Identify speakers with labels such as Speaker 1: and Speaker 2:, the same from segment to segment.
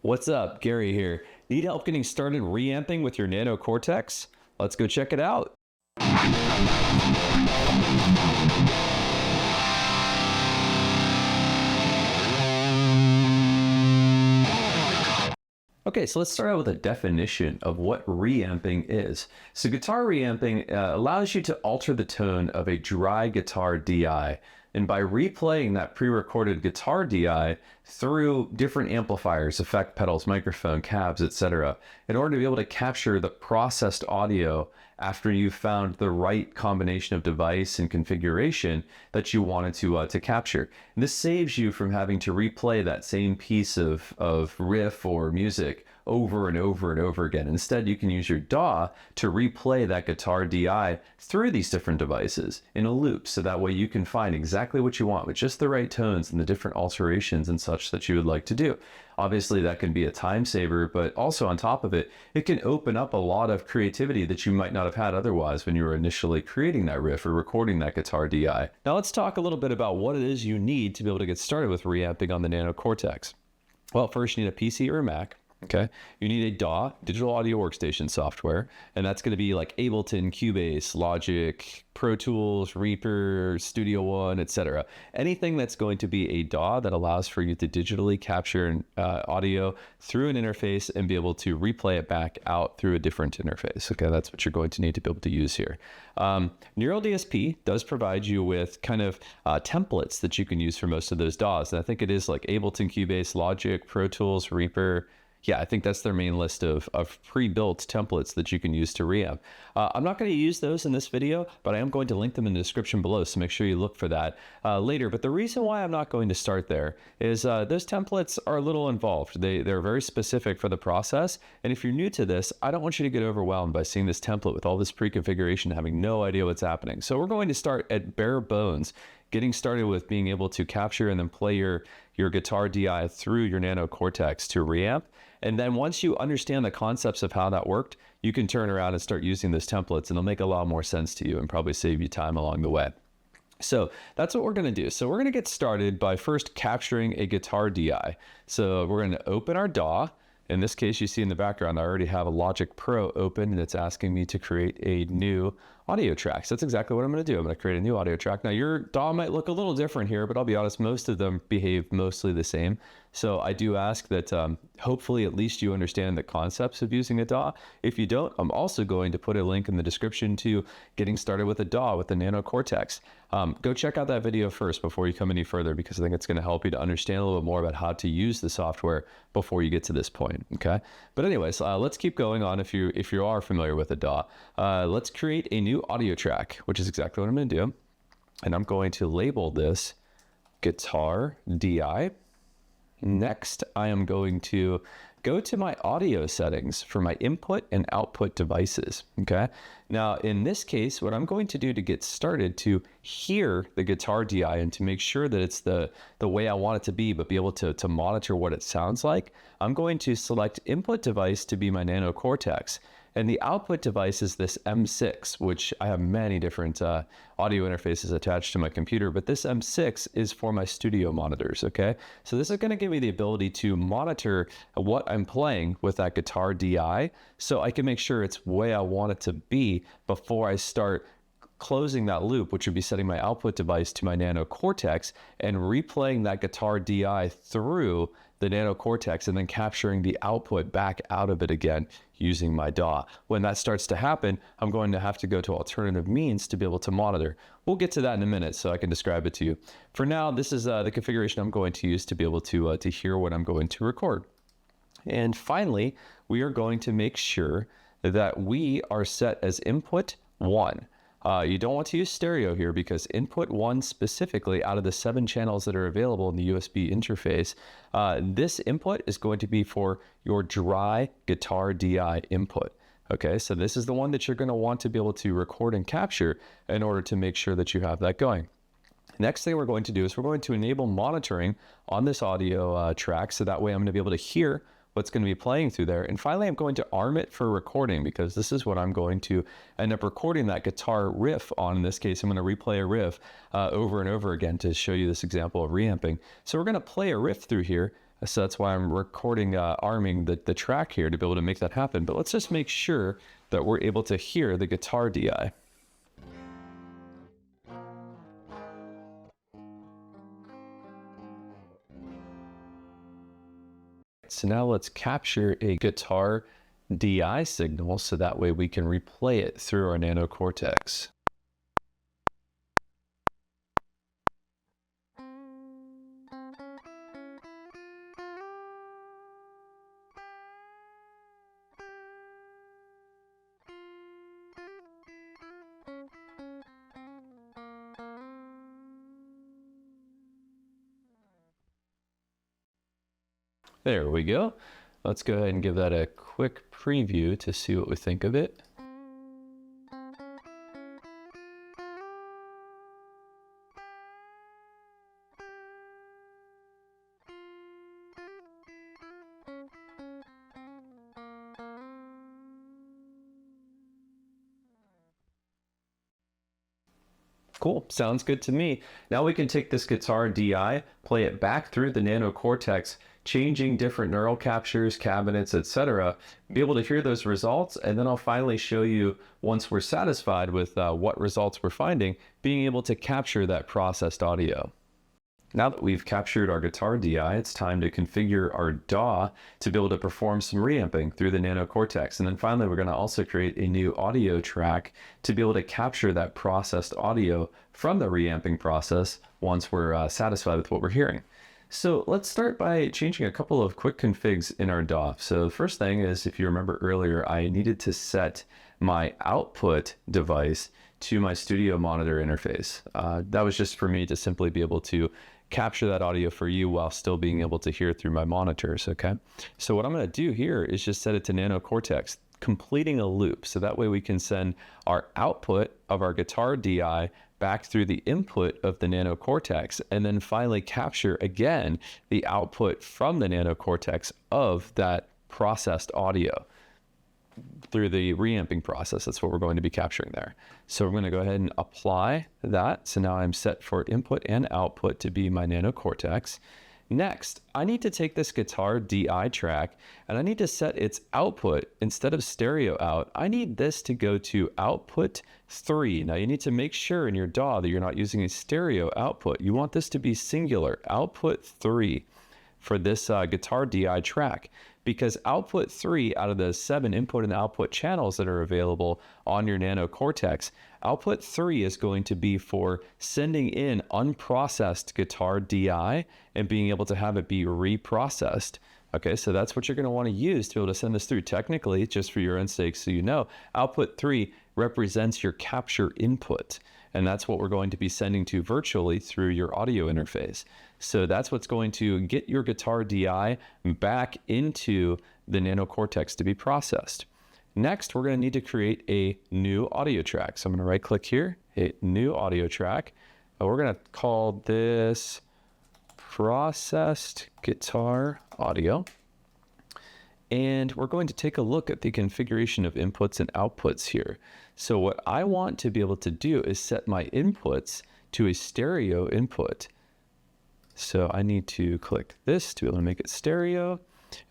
Speaker 1: What's up? Gary here. Need help getting started reamping with your Nano Cortex? Let's go check it out. Okay, so let's start out with a definition of what reamping is. So guitar reamping allows you to alter the tone of a dry guitar DI. And by replaying that pre-recorded guitar DI through different amplifiers, effect pedals, microphone, cabs, etc., in order to be able to capture the processed audio after you've found the right combination of device and configuration that you wanted to capture. And this saves you from having to replay that same piece of riff or music over and over and over again. Instead, you can use your DAW to replay that guitar DI through these different devices in a loop, so that way you can find exactly what you want with just the right tones and the different alterations and such that you would like to do. Obviously, that can be a time saver, but also on top of it, it can open up a lot of creativity that you might not have had otherwise when you were initially creating that riff or recording that guitar DI. Now let's talk a little bit about what it is you need to be able to get started with reamping on the Nano Cortex. Well, first you need a PC or a Mac. Okay, you need a DAW, digital audio workstation software, and that's going to be like Ableton, Cubase, Logic, Pro Tools, Reaper, Studio One, etc. Anything that's going to be a DAW that allows for you to digitally capture audio through an interface and be able to replay it back out through a different interface. Okay, that's what you're going to need to be able to use here. Neural DSP does provide you with kind of templates that you can use for most of those DAWs, and I think it is like Ableton, Cubase, Logic, Pro Tools, Reaper. Yeah, I think that's their main list of pre-built templates that you can use to reamp. I'm not going to use those in this video, but I am going to link them in the description below, so make sure you look for that later. But the reason why I'm not going to start there is those templates are a little involved. They're very specific for the process, and if you're new to this, I don't want you to get overwhelmed by seeing this template with all this pre-configuration, having no idea what's happening. So we're going to start at bare bones, getting started with being able to capture and then play your guitar DI through your Nano Cortex to reamp. And then once you understand the concepts of how that worked, you can turn around and start using those templates, and it'll make a lot more sense to you and probably save you time along the way. So that's what we're going to do. So we're going to get started by first capturing a guitar DI. So we're going to open our DAW. In this case, you see in the background, I already have a Logic Pro open, and it's asking me to create a new audio track. So that's exactly what I'm going to do. I'm going to create a new audio track. Now your DAW might look a little different here, but I'll be honest, most of them behave mostly the same. So I do ask that hopefully at least you understand the concepts of using a DAW. If you don't, I'm also going to put a link in the description to getting started with a DAW with the Nano Cortex. Go check out that video first before you come any further, because I think it's going to help you to understand a little bit more about how to use the software before you get to this point. Okay, but anyways, let's keep going on. If you are familiar with a DAW, let's create a new audio track, which is exactly what I'm going to do. And I'm going to label this guitar DI. Next, I am going to go to my audio settings for my input and output devices. Okay. Now, in this case, what I'm going to do to get started to hear the guitar DI and to make sure that it's the way I want it to be, but be able to monitor what it sounds like, I'm going to select input device to be my Nano Cortex. And the output device is this M6, which I have many different audio interfaces attached to my computer, but this M6 is for my studio monitors, okay? So this is gonna give me the ability to monitor what I'm playing with that guitar DI, so I can make sure it's the way I want it to be before I start closing that loop, which would be setting my output device to my Nano Cortex and replaying that guitar DI through the Nano Cortex and then capturing the output back out of it again using my DAW. When that starts to happen, I'm going to have to go to alternative means to be able to monitor. We'll get to that in a minute so I can describe it to you. For now, this is the configuration I'm going to use to be able to hear what I'm going to record. And finally, we are going to make sure that we are set as input 1. You don't want to use stereo here because input 1 specifically, out of the 7 channels that are available in the USB interface, this input is going to be for your dry guitar DI input. Okay, so this is the one that you're going to want to be able to record and capture in order to make sure that you have that going. Next thing we're going to do is we're going to enable monitoring on this audio track, so that way I'm going to be able to hear what's going to be playing through there. And finally, I'm going to arm it for recording, because this is what I'm going to end up recording that guitar riff on. In this case, I'm going to replay a riff over and over again to show you this example of reamping. So we're going to play a riff through here. So that's why I'm recording, arming the track here to be able to make that happen. But let's just make sure that we're able to hear the guitar DI. So now let's capture a guitar DI signal so that way we can replay it through our Nano Cortex. There we go. Let's go ahead and give that a quick preview to see what we think of it. Cool, sounds good to me. Now we can take this guitar DI, play it back through the Nano Cortex, changing different neural captures, cabinets, etc. Be able to hear those results, and then I'll finally show you, once we're satisfied with what results we're finding, being able to capture that processed audio. Now that we've captured our guitar DI, it's time to configure our DAW to be able to perform some reamping through the Nano Cortex. And then finally, we're going to also create a new audio track to be able to capture that processed audio from the reamping process once we're satisfied with what we're hearing. So let's start by changing a couple of quick configs in our DAW. So the first thing is, if you remember earlier, I needed to set my output device to my studio monitor interface. That was just for me to simply be able to capture that audio for you while still being able to hear through my monitors, okay? So what I'm gonna do here is just set it to Nano Cortex, completing a loop. So that way we can send our output of our guitar DI back through the input of the Nano Cortex, and then finally capture again the output from the Nano Cortex of that processed audio through the reamping process. That's what we're going to be capturing there. So we're going to go ahead and apply that. So now I'm set for input and output to be my Nano Cortex. Next, I need to take this guitar DI track and I need to set its output, instead of stereo out, I need this to go to output 3. Now you need to make sure in your DAW that you're not using a stereo output. You want this to be singular, output 3 for this guitar DI track, because output 3 out of the 7 input and output channels that are available on your Nano Cortex, output 3 is going to be for sending in unprocessed guitar DI and being able to have it be reprocessed. Okay, so that's what you're going to want to use to be able to send this through. Technically, just for your own sake, so you know, output 3 represents your capture input. And that's what we're going to be sending to virtually through your audio interface. So that's what's going to get your guitar DI back into the Nano Cortex to be processed. Next, we're going to need to create a new audio track. So I'm going to right click here, hit new audio track. We're going to call this processed guitar audio. And we're going to take a look at the configuration of inputs and outputs here. So what I want to be able to do is set my inputs to a stereo input. So I need to click this to be able to make it stereo.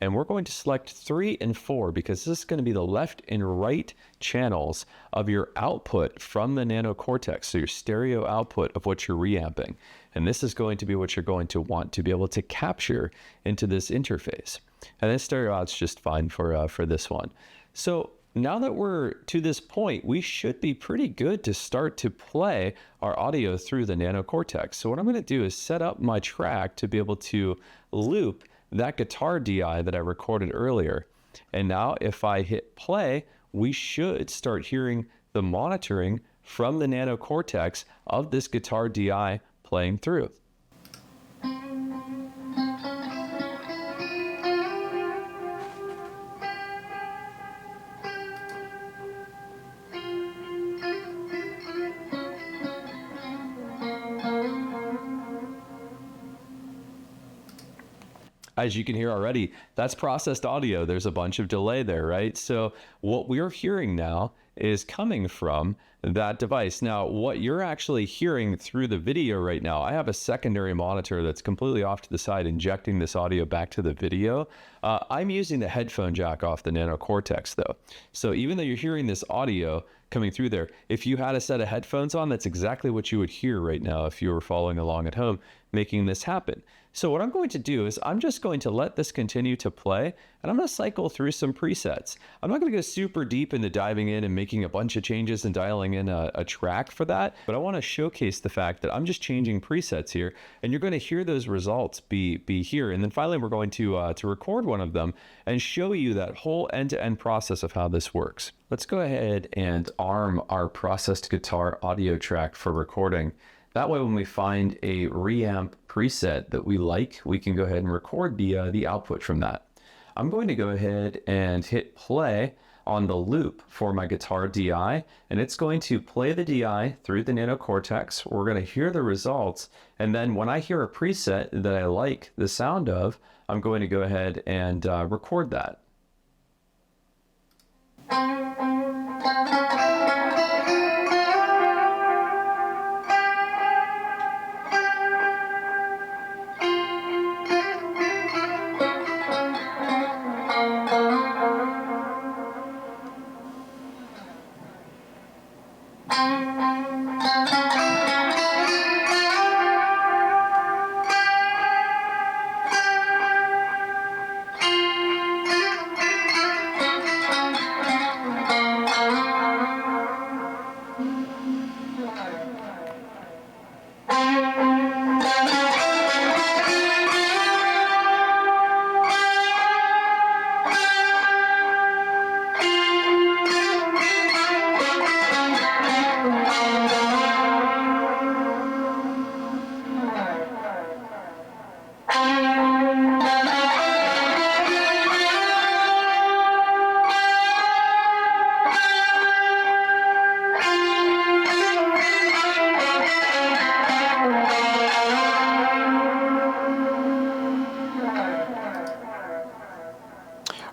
Speaker 1: And we're going to select 3 and 4 because this is going to be the left and right channels of your output from the Nano Cortex. So your stereo output of what you're reamping. And this is going to be what you're going to want to be able to capture into this interface. And then stereo out's just fine for this one. So now that we're to this point, we should be pretty good to start to play our audio through the Nano Cortex. So what I'm going to do is set up my track to be able to loop that guitar DI that I recorded earlier. And now if I hit play, we should start hearing the monitoring from the Nano Cortex of this guitar DI playing through. As you can hear already, that's processed audio. There's a bunch of delay there, right? So what we're hearing now is coming from that device. Now, what you're actually hearing through the video right now, I have a secondary monitor that's completely off to the side, injecting this audio back to the video. I'm using the headphone jack off the Nano Cortex though. So even though you're hearing this audio coming through there, if you had a set of headphones on, that's exactly what you would hear right now if you were following along at home, making this happen. So what I'm going to do is I'm just going to let this continue to play, and I'm going to cycle through some presets. I'm not going to go super deep into diving in and making a bunch of changes and dialing in a track for that, but I want to showcase the fact that I'm just changing presets here, and you're going to hear those results be here. And then finally, we're going to record one of them and show you that whole end-to-end process of how this works. Let's go ahead and arm our processed guitar audio track for recording. That way, when we find a reamp preset that we like, we can go ahead and record the output from that. I'm going to go ahead and hit play on the loop for my guitar DI, and it's going to play the DI through the Nano Cortex. We're going to hear the results, and then when I hear a preset that I like the sound of, I'm going to go ahead and record that.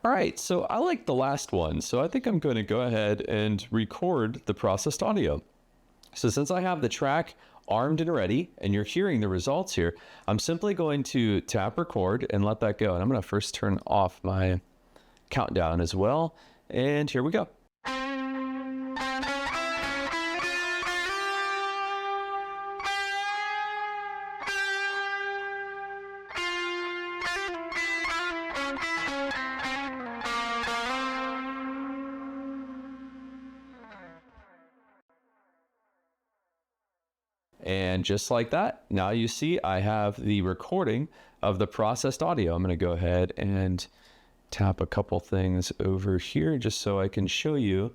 Speaker 1: All right, so I like the last one, so I think I'm going to go ahead and record the processed audio. So since I have the track armed and ready, and you're hearing the results here, I'm simply going to tap record and let that go. And I'm going to first turn off my countdown as well. And here we go. And just like that, now you see I have the recording of the processed audio. I'm going to go ahead and tap a couple things over here just so I can show you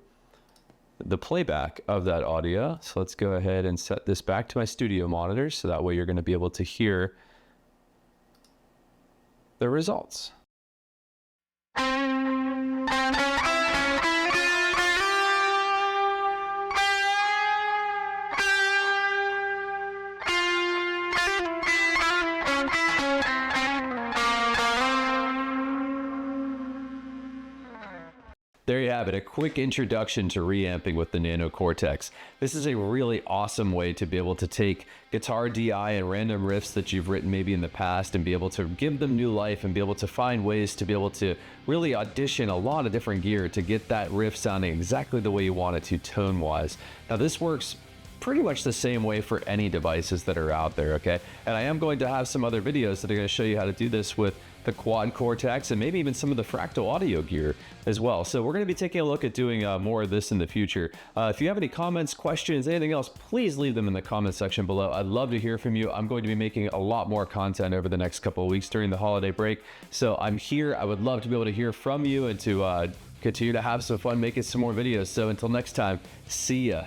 Speaker 1: the playback of that audio. So let's go ahead and set this back to my studio monitors, so that way you're going to be able to hear the results. There you have it, a quick introduction to reamping with the Nano Cortex. This is a really awesome way to be able to take guitar DI and random riffs that you've written maybe in the past and be able to give them new life and be able to find ways to be able to really audition a lot of different gear to get that riff sounding exactly the way you want it to tone-wise. Now this works pretty much the same way for any devices that are out there, okay? And I am going to have some other videos that are going to show you how to do this with the Quad Cortex and maybe even some of the Fractal audio gear as well. So we're going to be taking a look at doing more of this in the future. If you have any comments, questions, anything else, please leave them in the comment section below. I'd love to hear from you. I'm going to be making a lot more content over the next couple of weeks during the holiday break. So I'm here. I would love to be able to hear from you and to continue to have some fun making some more videos. So until next time, see ya.